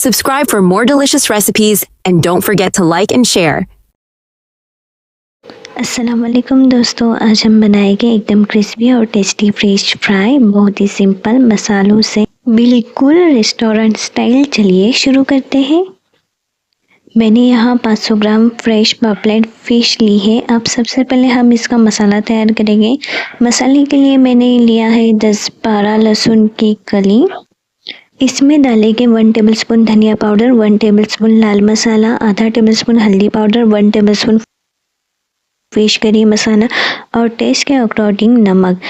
Subscribe for more delicious recipes and don't forget to like and share. अस्सलाम वालेकुम दोस्तों, आज हम बनाएंगे एकदम क्रिस्पी और टेस्टी फिश फ्राई, बहुत ही सिंपल मसालों से, बिल्कुल रेस्टोरेंट स्टाइल। चलिए शुरू करते हैं। मैंने यहाँ 500 ग्राम फ्रेश पापलेट फ़िश ली है। अब सबसे पहले हम इसका मसाला तैयार करेंगे। मसाले के लिए मैंने लिया है 10-12 लहसुन की कली। इसमें डालेंगे 1 टेबलस्पून धनिया पाउडर, 1 टेबलस्पून लाल मसाला, आधा टेबलस्पून हल्दी पाउडर, 1 टेबलस्पून फिश करी मसाला और टेस्ट के अकॉर्डिंग नमक।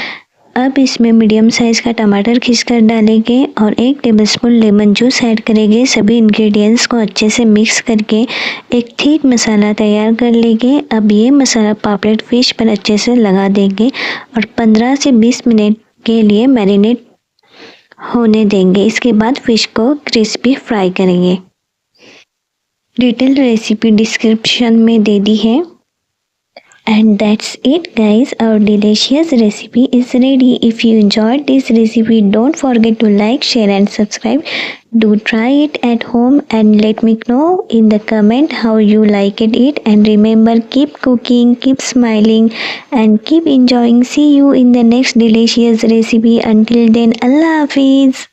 अब इसमें मीडियम साइज़ का टमाटर खींचकर डालेंगे और 1 टेबलस्पून लेमन जूस ऐड करेंगे। सभी इंग्रेडिएंट्स को अच्छे से मिक्स करके एक ठीक मसाला तैयार कर लेंगे। अब ये मसाला पापलेट फ़िश पर अच्छे से लगा देंगे और 15 से 20 मिनट के लिए मैरिनेट होने देंगे। इसके बाद फ़िश को क्रिस्पी फ्राई करेंगे। डिटेल रेसिपी डिस्क्रिप्शन में दे दी है। And that's it guys, our delicious recipe is ready. If you enjoyed this recipe, don't forget to like, share and subscribe. Do try it at home and let me know in the comment how you liked it. And remember, keep cooking, keep smiling and keep enjoying. See you in the next delicious recipe. Until then, Allah Hafiz.